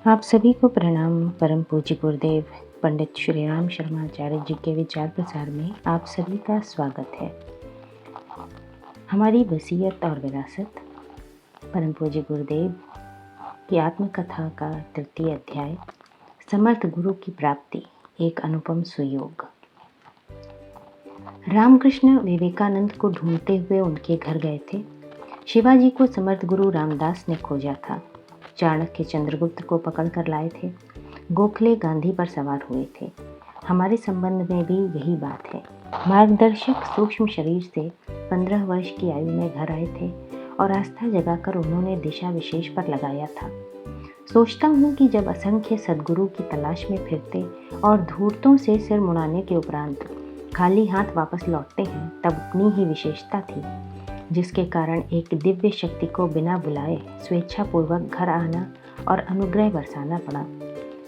आप सभी को प्रणाम। परम पूज्य गुरुदेव पंडित श्री राम शर्मा आचार्य जी के विचार प्रसार में आप सभी का स्वागत है। हमारी वसीयत और विरासत परम पूज्य गुरुदेव की आत्मकथा का तृतीय अध्याय, समर्थ गुरु की प्राप्ति, एक अनुपम सुयोग। रामकृष्ण विवेकानंद को ढूंढते हुए उनके घर गए थे। शिवाजी को समर्थ गुरु रामदास ने खोजा था। चाणक्य चंद्रगुप्त को पकड़ कर लाए थे। गोखले गांधी पर सवार हुए थे। हमारे संबंध में भी यही बात है। मार्गदर्शक सूक्ष्म शरीर से 15 वर्ष की आयु में घर आए थे और आस्था जगाकर उन्होंने दिशा विशेष पर लगाया था। सोचता हूँ कि जब असंख्य सद्गुरु की तलाश में फिरते और धूर्तों से सिर मुड़ाने के उपरांत खाली हाथ वापस लौटते हैं, तब अपनी ही विशेषता थी, जिसके कारण एक दिव्य शक्ति को बिना बुलाए स्वेच्छापूर्वक घर आना और अनुग्रह बरसाना पड़ा।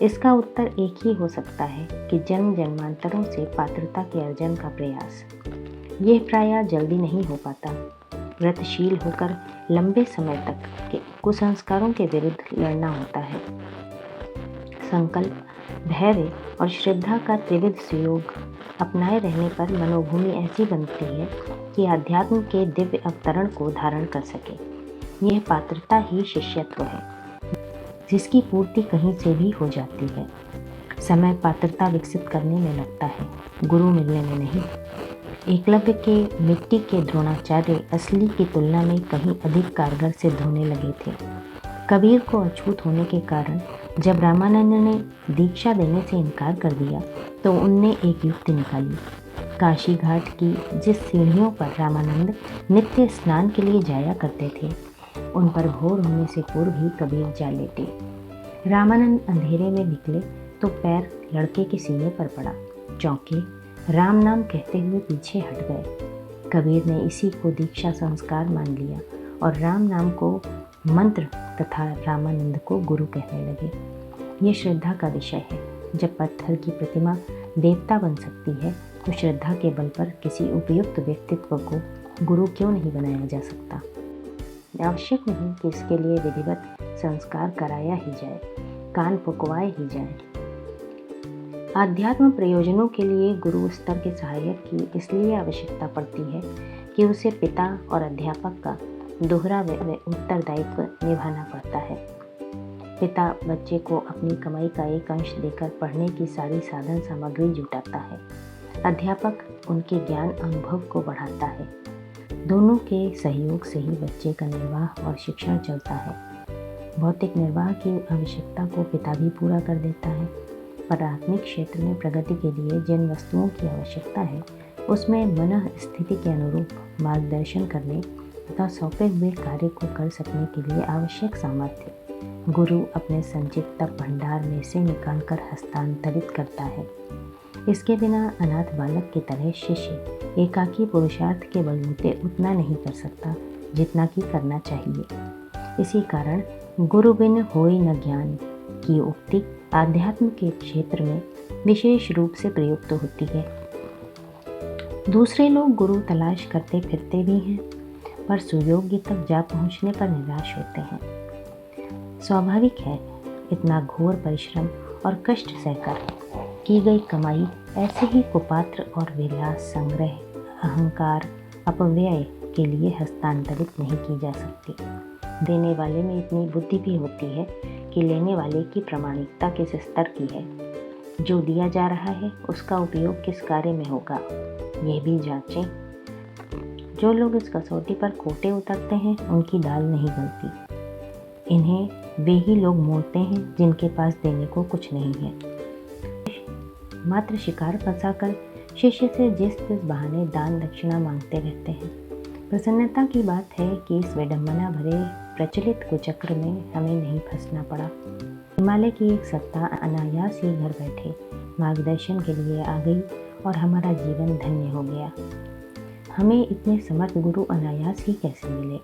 इसका उत्तर एक ही हो सकता है कि जन्म जन्मांतरों से पात्रता के अर्जन का प्रयास। यह प्रायः जल्दी नहीं हो पाता। व्रतशील होकर लंबे समय तक के कुसंस्कारों के विरुद्ध लड़ना होता है। संकल्प, धैर्य और श्रद्धा का त्रिविध सुयोग अपनाए रहने पर मनोभूमि ऐसी बनती है कि आध्यात्म के दिव्य अवतरण को धारण कर सके। यह पात्रता ही शिष्यत्व है, जिसकी पूर्ति कहीं से भी हो जाती है। समय पात्रता विकसित करने में लगता है, गुरु मिलने में नहीं। एकलव्य के मिट्टी के द्रोणाचार्य असली की तुलना में कहीं अधिक कारगर सिद्ध होने लगे थे। कबीर को अछूत होने के कारण जब रामानंद ने दीक्षा देने से इनकार कर दिया, तो उनने एक युक्ति निकाली। काशी घाट की जिस सीढ़ियों पर रामानंद नित्य स्नान के लिए जाया करते थे, उन पर भोर होने से पूर्व ही कबीर जा लेटे। रामानंद अंधेरे में निकले तो पैर लड़के के सीने पर पड़ा। चौंके, राम नाम कहते हुए पीछे हट गए। कबीर ने इसी को दीक्षा संस्कार मान लिया और राम नाम को मंत्र तथा रामानंद को गुरु कहने लगे। ये श्रद्धा का विषय है। जब पत्थर की प्रतिमा देवता बन सकती है, तो श्रद्धा के बल पर किसी उपयुक्त व्यक्तित्व को गुरु क्यों नहीं बनाया जा सकता। आवश्यक नहीं कि इसके लिए विधिवत संस्कार कराया ही जाए, कान फुकवाए ही जाए। आध्यात्म प्रयोजनों के लिए गुरु स्तर के सहायक की इसलिए आवश्यकता पड़ती है कि उसे पिता और अध्यापक का दोहरा उत्तरदायित्व निभाना पड़ता है। पिता बच्चे को अपनी कमाई का एक अंश देकर पढ़ने की सारी साधन सामग्री जुटाता है। अध्यापक उनके ज्ञान अनुभव को बढ़ाता है। दोनों के सहयोग से ही बच्चे का निर्वाह और शिक्षण चलता है। भौतिक निर्वाह की आवश्यकता को पिता भी पूरा कर देता है, पर आत्मिक क्षेत्र में प्रगति के लिए जिन वस्तुओं की आवश्यकता है, उसमें मन स्थिति के अनुरूप मार्गदर्शन करने तथा सौंपे हुए कार्य को कर सकने के लिए आवश्यक सामर्थ्य गुरु अपने संचित तप भंडार में से निकालकर हस्तांतरित करता है। इसके बिना अनाथ बालक की तरह शिष्य एकाकी पुरुषार्थ के बलबूते उतना नहीं कर सकता जितना कि करना चाहिए। इसी कारण गुरु बिन होय न ज्ञान की उक्ति आध्यात्म के क्षेत्र में विशेष रूप से प्रयुक्त होती है। दूसरे लोग गुरु तलाश करते फिरते भी हैं, पर सुयोग्य तक जा पहुंचने पर निराश होते हैं। स्वाभाविक है, इतना घोर परिश्रम और कष्ट सहकर की गई कमाई ऐसे ही कुपात्र और विलास संग्रह, अहंकार, अपव्यय के लिए हस्तांतरित नहीं की जा सकती। देने वाले में इतनी बुद्धि भी होती है कि लेने वाले की प्रामाणिकता किस स्तर की है। जो दिया जा रहा है उसका उपयोग किस कार्य में होगा, यह भी जांचें। जो लोग इस कसौटी पर खोटे उतरते हैं, उनकी दाल नहीं गलती। इन्हें वे ही लोग मोड़ते हैं जिनके पास देने को कुछ नहीं है। मात्र शिकार फंसाकर शिष्य से जिस बहाने दान दक्षिणा मांगते रहते हैं। प्रसन्नता की बात है कि इस विडंबना भरे प्रचलित कुचक्र में हमें नहीं फंसना पड़ा। हिमालय की एक सत्ता अनायास ही घर बैठे मार्गदर्शन के लिए आ गई और हमारा जीवन धन्य हो गया। हमें इतने समर्थ गुरु अनायास ही कैसे मिले?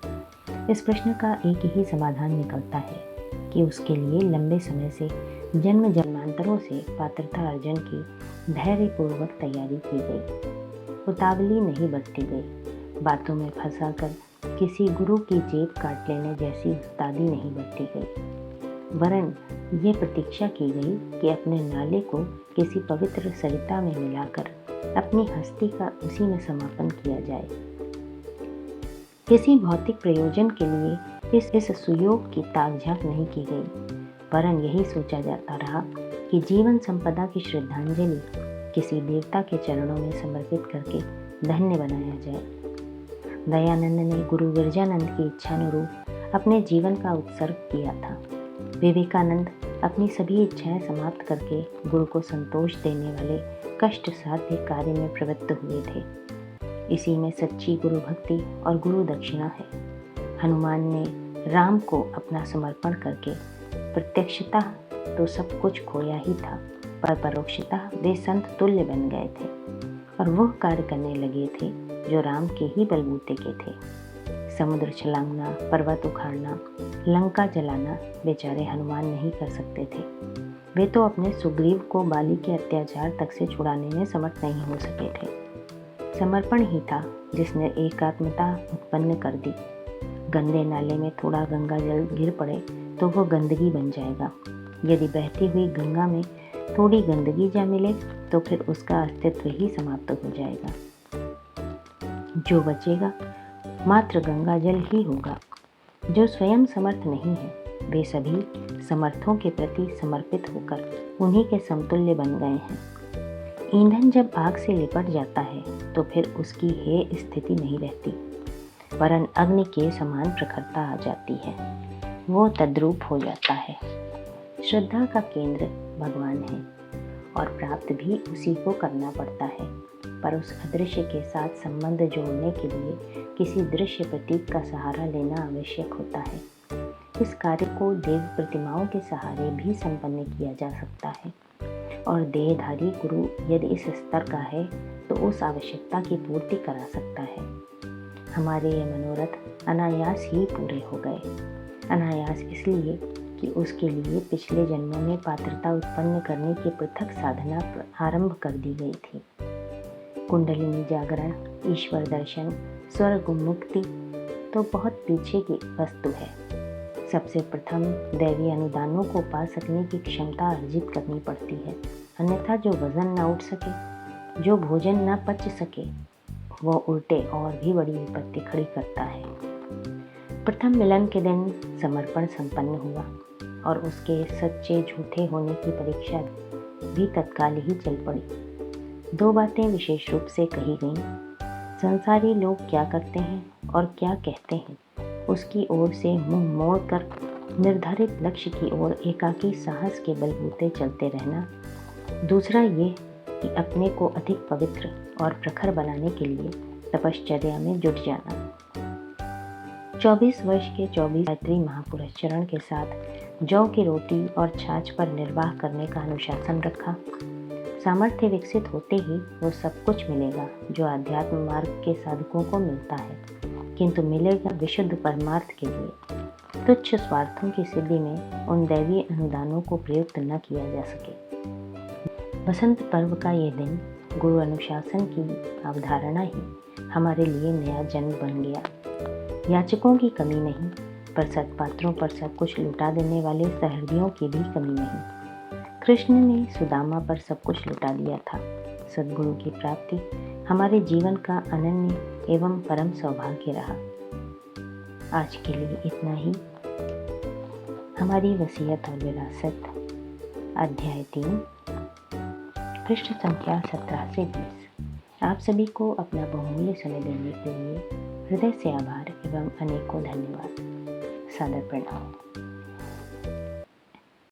इस प्रश्न का एक ही समाधान निकलता है कि उसके लिए लंबे समय से जन्म जन्मांतरों से पात्रता अर्जन की धैर्यपूर्वक तैयारी की गई। उतावली नहीं बरती गई। बातों में फंसाकर किसी गुरु की जेब काट लेने जैसी उस्तादी नहीं बरती गई, वरन ये प्रतीक्षा की गई कि अपने नाले को किसी पवित्र सरिता में मिलाकर अपनी हस्ती का उसी में समापन किया जाए। किसी भौतिक प्रयोजन के लिए इस सुयोग की ताक-झाँक नहीं की गई, वरन यही सोचा जाता रहा कि जीवन संपदा की श्रद्धांजलि किसी देवता के चरणों में समर्पित करके धन्य बनाया जाए। दयानंद ने गुरु विरजानंद की इच्छानुरूप अपने जीवन का उत्सर्ग किया था। विवेकानंद अपनी सभी इच्छाएं समाप्त करके गुरु को संतोष देने वाले कष्ट साध्य कार्य में प्रवृत्त हुए थे। इसी में सच्ची गुरु भक्ति और गुरु दक्षिणा है। हनुमान ने राम को अपना समर्पण करके प्रत्यक्षतः तो सब कुछ खोया ही था, पर परोक्षतः वे संत तुल्य बन गए थे और वह कार्य करने लगे थे जो राम के ही बलबूते के थे। समुद्र छलांगना, पर्वत उखाड़ना, लंका जलाना बेचारे हनुमान नहीं कर सकते थे। वे तो अपने सुग्रीव को बाली के अत्याचार तक से छुड़ाने में समर्थ नहीं हो सके थे। समर्पण ही था जिसने एकात्मता उत्पन्न कर दी। गंदे नाले में थोड़ा गंगा जल गिर पड़े तो वो गंदगी बन जाएगा। यदि बहती हुई गंगा में थोड़ी गंदगी जा मिले तो फिर उसका अस्तित्व ही समाप्त हो जाएगा। जो बचेगा मात्र गंगा जल ही होगा। जो स्वयं समर्थ नहीं है वे सभी समर्थों के प्रति समर्पित होकर उन्हीं के समतुल्य बन गए हैं। ईंधन जब आग से लिपट जाता है तो फिर उसकी हेय स्थिति नहीं रहती, वरन अग्नि के समान प्रखरता आ जाती है। वो तद्रूप हो जाता है। श्रद्धा का केंद्र भगवान है और प्राप्त भी उसी को करना पड़ता है, पर उस अदृश्य के साथ संबंध जोड़ने के लिए किसी दृश्य प्रतीक का सहारा लेना आवश्यक होता है। इस कार्य को देव प्रतिमाओं के सहारे भी संपन्न किया जा सकता है और देहधारी गुरु यदि इस स्तर का है तो उस आवश्यकता की पूर्ति करा सकता है। हमारे ये मनोरथ अनायास ही पूरे हो गए। अनायास इसलिए कि उसके लिए पिछले जन्मों में पात्रता उत्पन्न करने की पृथक साधना आरंभ कर दी गई थी। कुंडलिनी जागरण, ईश्वर दर्शन, स्वर्ग मुक्ति तो बहुत पीछे की वस्तु है। सबसे प्रथम दैवीय अनुदानों को पा सकने की क्षमता अर्जित करनी पड़ती है, अन्यथा जो वजन न उठ सके, जो भोजन न पच सके, वो उल्टे और भी बड़ी विपत्ति खड़ी करता है। प्रथम मिलन के दिन समर्पण संपन्न हुआ और उसके सच्चे झूठे होने की परीक्षा भी तत्काल ही चल पड़ी। दो बातें विशेष रूप से कही गईं। संसारी लोग क्या करते हैं और क्या कहते हैं उसकी ओर से मुंह मोड़कर निर्धारित लक्ष्य की ओर एकाकी साहस के बलबूते चलते रहना। दूसरा ये कि अपने को अधिक पवित्र और प्रखर बनाने के लिए तपश्चर्या में जुट जाना। 24 वर्ष के 24 गायत्री महापुरुष चरण के साथ जौ की रोटी और छाछ पर निर्वाह करने का अनुशासन रखा। सामर्थ्य विकसित होते ही वो सब कुछ मिलेगा जो आध्यात्म मार्ग के साधकों को मिलता है, किंतु मिलेगा विशुद्ध परमार्थ के लिए। तुच्छ स्वार्थों की सिद्धि में उन दैवीय अनुदानों को प्रयुक्त न किया जा सके। बसंत पर्व का ये दिन गुरु अनुशासन की अवधारणा ही हमारे लिए नया जन्म बन गया। याचकों की कमी नहीं, पर सत्पात्रों पर सब कुछ लुटा देने वाले सहृदयों की भी कमी नहीं। कृष्ण ने सुदामा पर सब कुछ लुटा दिया था। सद्गुरु की प्राप्ति हमारे जीवन का अनन्य एवं परम सौभाग्य रहा। आज के लिए इतना ही। हमारी वसीयत और विरासत, अध्याय 3, पृष्ठ संख्या 17 से 20। आप सभी को अपना बहुमूल्य समय देने के लिए हृदय से आभार एवं अनेकों धन्यवाद। सादर प्रणाम।